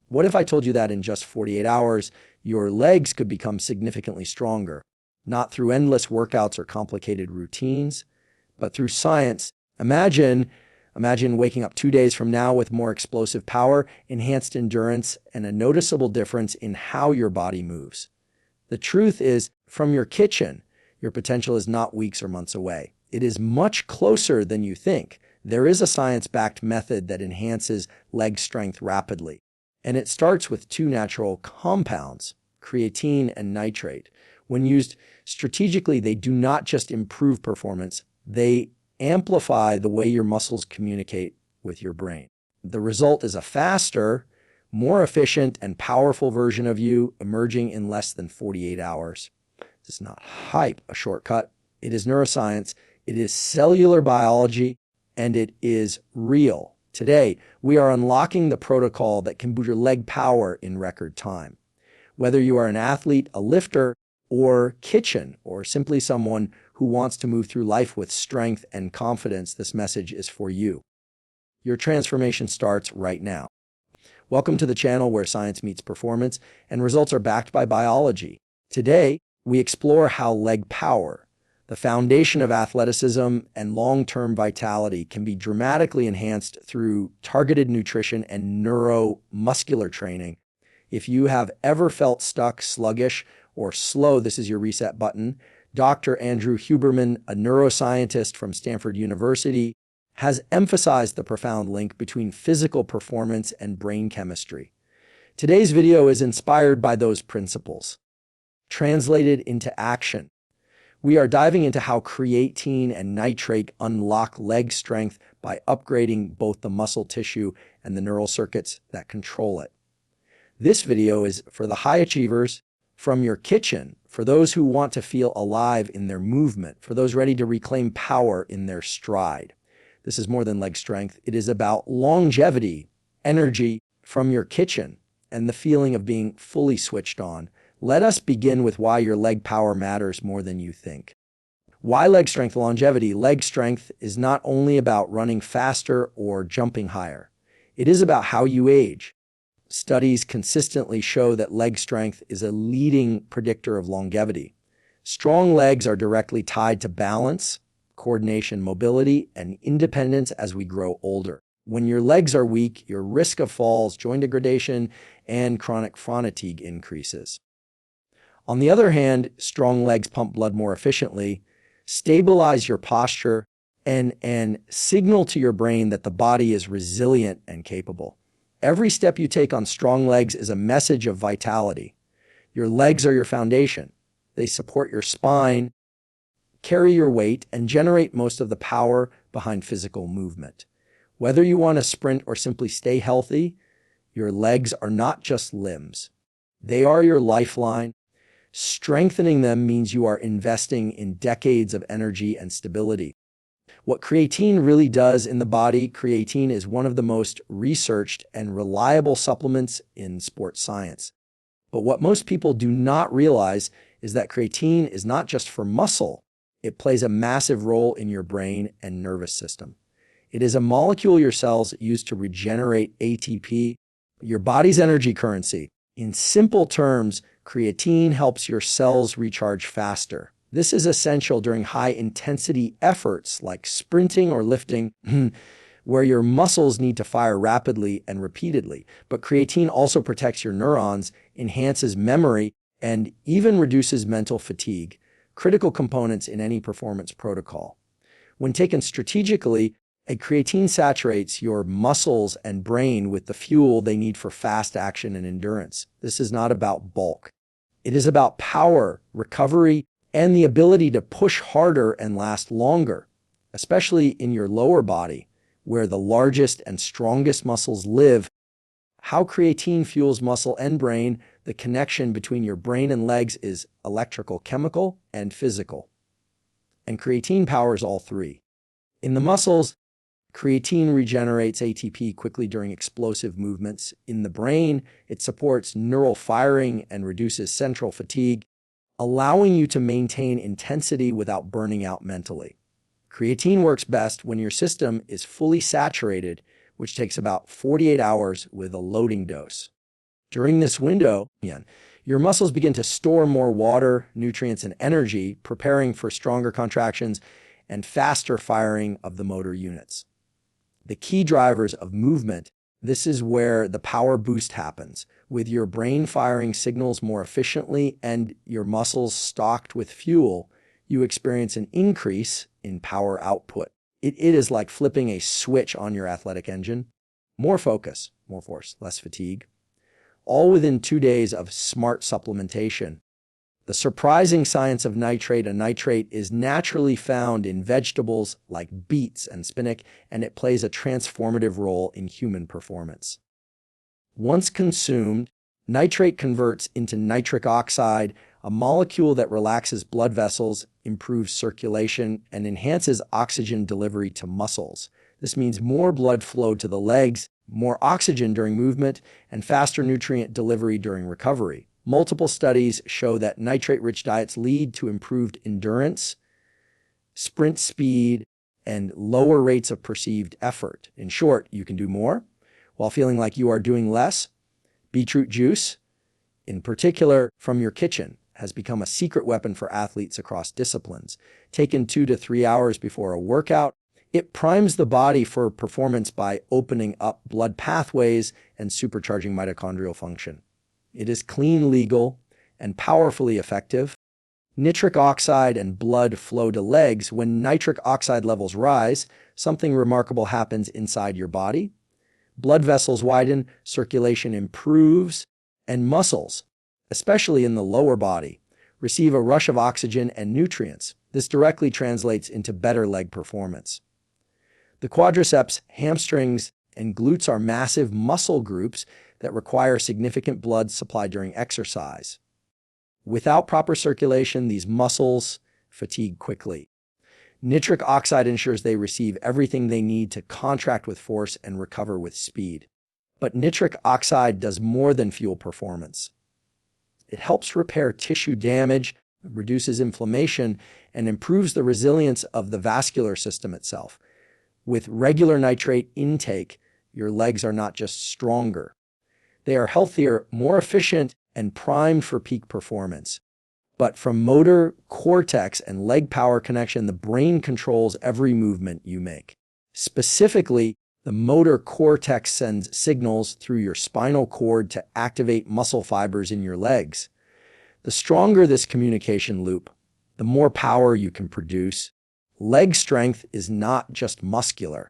What if I told you that in just 48 hours, your legs could become significantly stronger, not through endless workouts or complicated routines, but through science? Imagine waking up 2 days from now with more explosive power, enhanced endurance, and a noticeable difference in how your body moves. The truth is, from your kitchen, your potential is not weeks or months away. It is much closer than you think. There is a science-backed method that enhances leg strength rapidly, and it starts with two natural compounds, creatine and nitrate. When used strategically, they do not just improve performance, they amplify the way your muscles communicate with your brain. The result is a faster, more efficient, and powerful version of you emerging in less than 48 hours. This is not hype, a shortcut. It is neuroscience, it is cellular biology, and it is real. Today, we are unlocking the protocol that can boost your leg power in record time. Whether you are an athlete, a lifter, or kitchen, or simply someone who wants to move through life with strength and confidence, this message is for you. Your transformation starts right now. Welcome to the channel where science meets performance and results are backed by biology. Today, we explore how leg power, the foundation of athleticism and long-term vitality, can be dramatically enhanced through targeted nutrition and neuromuscular training. If you have ever felt stuck, sluggish, or slow, this is your reset button. Dr. Andrew Huberman, a neuroscientist from Stanford University, has emphasized the profound link between physical performance and brain chemistry. Today's video is inspired by those principles, translated into action. We are diving into how creatine and nitrate unlock leg strength by upgrading both the muscle tissue and the neural circuits that control it. This video is for the high achievers, from your kitchen, for those who want to feel alive in their movement, for those ready to reclaim power in their stride. This is more than leg strength. It is about longevity, energy from your kitchen, and the feeling of being fully switched on. Let us begin with why your leg power matters more than you think. Why leg strength longevity? Leg strength is not only about running faster or jumping higher. It is about how you age. Studies consistently show that leg strength is a leading predictor of longevity. Strong legs are directly tied to balance, coordination, mobility, and independence as we grow older. When your legs are weak, your risk of falls, joint degradation, and chronic fatigue increases. On the other hand, strong legs pump blood more efficiently, stabilize your posture, and signal to your brain that the body is resilient and capable. Every step you take on strong legs is a message of vitality. Your legs are your foundation. They support your spine, carry your weight, and generate most of the power behind physical movement. Whether you want to sprint or simply stay healthy, your legs are not just limbs. They are your lifeline. Strengthening them means you are investing in decades of energy and stability. What creatine really does in the body, creatine is one of the most researched and reliable supplements in sports science. But what most people do not realize is that creatine is not just for muscle. It plays a massive role in your brain and nervous system. It is a molecule your cells use to regenerate ATP, your body's energy currency. In simple terms, creatine helps your cells recharge faster. This is essential during high-intensity efforts like sprinting or lifting, where your muscles need to fire rapidly and repeatedly. But creatine also protects your neurons, enhances memory, and even reduces mental fatigue, critical components in any performance protocol. When taken strategically, a creatine saturates your muscles and brain with the fuel they need for fast action and endurance. This is not about bulk. It is about power, recovery, and the ability to push harder and last longer, especially in your lower body, where the largest and strongest muscles live. How creatine fuels muscle and brain. The connection between your brain and legs is electrical, chemical, and physical. And creatine powers all three. In the muscles, creatine regenerates ATP quickly during explosive movements. In the brain, it supports neural firing and reduces central fatigue, allowing you to maintain intensity without burning out mentally. Creatine works best when your system is fully saturated, which takes about 48 hours with a loading dose. During this window, your muscles begin to store more water, nutrients, and energy, preparing for stronger contractions and faster firing of the motor units. The key drivers of movement, this is where the power boost happens, with your brain firing signals more efficiently and your muscles stocked with fuel. You experience an increase in power output. It is like flipping a switch on your athletic engine. More focus, more force, less fatigue. All within 2 days of smart supplementation. The surprising science of nitrate. A nitrate is naturally found in vegetables like beets and spinach, and it plays a transformative role in human performance. Once consumed, nitrate converts into nitric oxide, a molecule that relaxes blood vessels, improves circulation, and enhances oxygen delivery to muscles. This means more blood flow to the legs, more oxygen during movement, and faster nutrient delivery during recovery. Multiple studies show that nitrate-rich diets lead to improved endurance, sprint speed, and lower rates of perceived effort. In short, you can do more while feeling like you are doing less. Beetroot juice, in particular from your kitchen, has become a secret weapon for athletes across disciplines. Taken 2 to 3 hours before a workout, it primes the body for performance by opening up blood pathways and supercharging mitochondrial function. It is clean, legal, and powerfully effective. Nitric oxide and blood flow to legs. When nitric oxide levels rise, something remarkable happens inside your body. Blood vessels widen, circulation improves, and muscles, especially in the lower body, receive a rush of oxygen and nutrients. This directly translates into better leg performance. The quadriceps, hamstrings, and glutes are massive muscle groups that require significant blood supply during exercise. Without proper circulation, these muscles fatigue quickly. Nitric oxide ensures they receive everything they need to contract with force and recover with speed. But nitric oxide does more than fuel performance. It helps repair tissue damage, reduces inflammation, and improves the resilience of the vascular system itself. With regular nitrate intake, your legs are not just stronger. They are healthier, more efficient, and primed for peak performance. But from motor, cortex, and leg power connection, the brain controls every movement you make. Specifically, the motor cortex sends signals through your spinal cord to activate muscle fibers in your legs. The stronger this communication loop, the more power you can produce. Leg strength is not just muscular.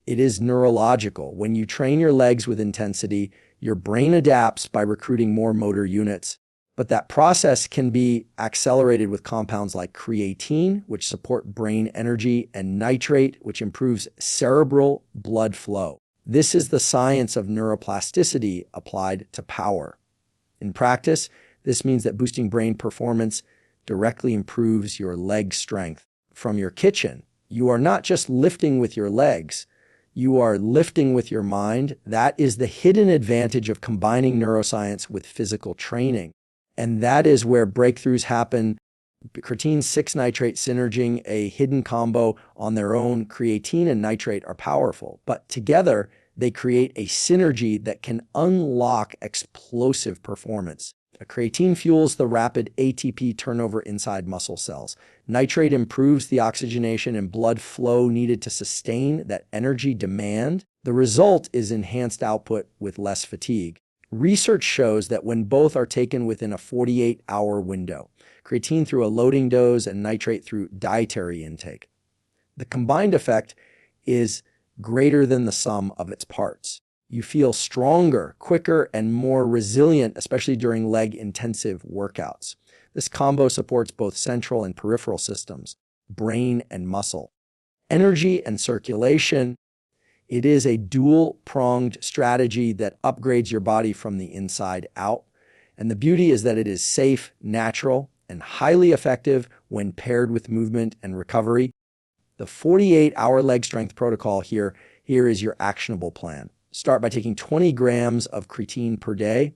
It is neurological. When you train your legs with intensity, your brain adapts by recruiting more motor units. But that process can be accelerated with compounds like creatine, which support brain energy, and nitrate, which improves cerebral blood flow. This is the science of neuroplasticity applied to power. In practice, this means that boosting brain performance directly improves your leg strength. From your kitchen, you are not just lifting with your legs, you are lifting with your mind. That is the hidden advantage of combining neuroscience with physical training. And that is where breakthroughs happen. Creatine 6-nitrate synerging, a hidden combo on their own. Creatine and nitrate are powerful, but together they create a synergy that can unlock explosive performance. Creatine fuels the rapid ATP turnover inside muscle cells. Nitrate improves the oxygenation and blood flow needed to sustain that energy demand. The result is enhanced output with less fatigue. Research shows that when both are taken within a 48-hour window, creatine through a loading dose and nitrate through dietary intake, the combined effect is greater than the sum of its parts. You feel stronger, quicker, and more resilient, especially during leg-intensive workouts. This combo supports both central and peripheral systems, brain and muscle, energy and circulation. It is a dual-pronged strategy that upgrades your body from the inside out. And the beauty is that it is safe, natural, and highly effective when paired with movement and recovery. The 48-hour leg strength protocol here is your actionable plan. Start by taking 20 grams of creatine per day,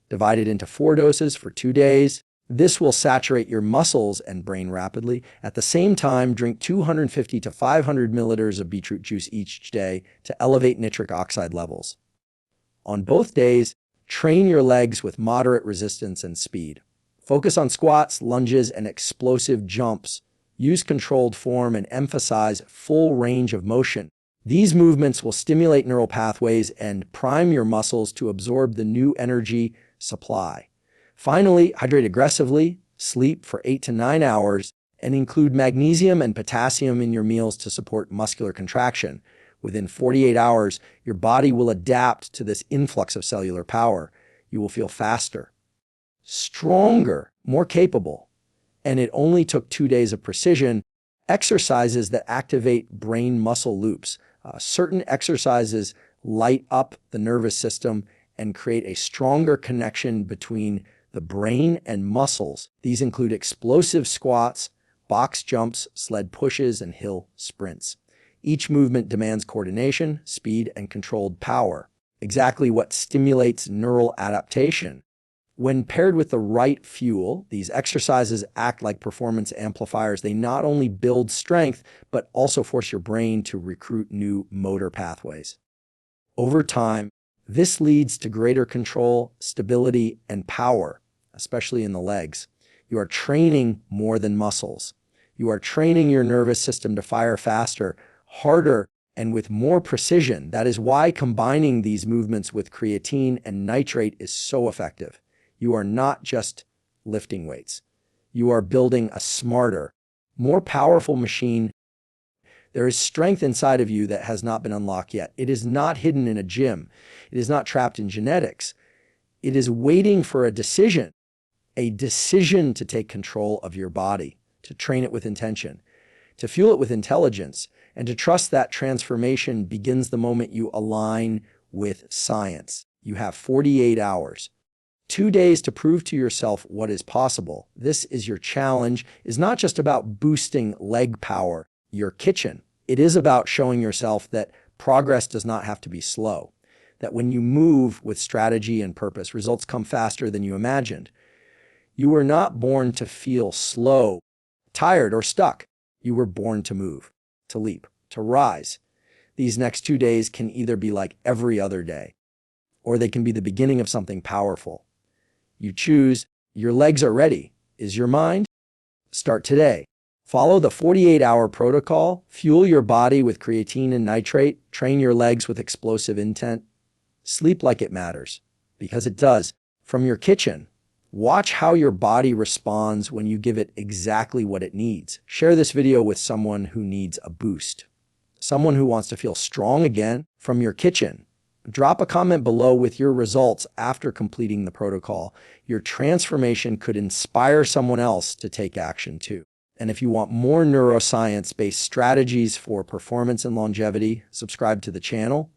divided into 4 doses for 2 days. This will saturate your muscles and brain rapidly. At the same time, drink 250 to 500 milliliters of beetroot juice each day to elevate nitric oxide levels. On both days, Train your legs with moderate resistance and speed. Focus on squats, lunges, and explosive jumps. Use controlled form and emphasize full range of motion. These movements will stimulate neural pathways and prime your muscles to absorb the new energy supply. Finally, hydrate aggressively, sleep for 8 to 9 hours, and include magnesium and potassium in your meals to support muscular contraction. Within 48 hours, your body will adapt to this influx of cellular power. You will feel faster, stronger, more capable. And it only took 2 days of precision. Exercises that activate brain muscle loops. Certain exercises light up the nervous system and create a stronger connection between the brain and muscles. These include explosive squats, box jumps, sled pushes, and hill sprints. Each movement demands coordination, speed, and controlled power, exactly what stimulates neural adaptation. When paired with the right fuel, these exercises act like performance amplifiers. They not only build strength, but also force your brain to recruit new motor pathways. Over time, this leads to greater control, stability, and power, especially in the legs. You are training more than muscles. You are training your nervous system to fire faster, harder, and with more precision. That is why combining these movements with creatine and nitrate is so effective. You are not just lifting weights. You are building a smarter, more powerful machine. There is strength inside of you that has not been unlocked yet. It is not hidden in a gym. It is not trapped in genetics. It is waiting for a decision to take control of your body, to train it with intention, to fuel it with intelligence, and to trust that transformation begins the moment you align with science. You have 48 hours. 2 days to prove to yourself what is possible. This is your challenge. It's not just about boosting leg power, your kitchen. It is about showing yourself that progress does not have to be slow, that when you move with strategy and purpose, results come faster than you imagined. You were not born to feel slow, tired, or stuck. You were born to move, to leap, to rise. These next 2 days can either be like every other day, or they can be the beginning of something powerful. You choose. Your legs are ready. Is your mind? Start today. Follow the 48-hour protocol. Fuel your body with creatine and nitrate. Train your legs with explosive intent. Sleep like it matters, because it does. From your kitchen, watch how your body responds when you give it exactly what it needs. Share this video with someone who needs a boost, someone who wants to feel strong again. From your kitchen, drop a comment below with your results after completing the protocol. Your transformation could inspire someone else to take action too. And if you want more neuroscience-based strategies for performance and longevity, subscribe to the channel.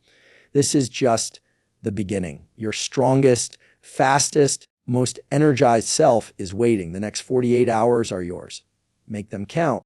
This is just the beginning. Your strongest, fastest, most energized self is waiting. The next 48 hours are yours. Make them count.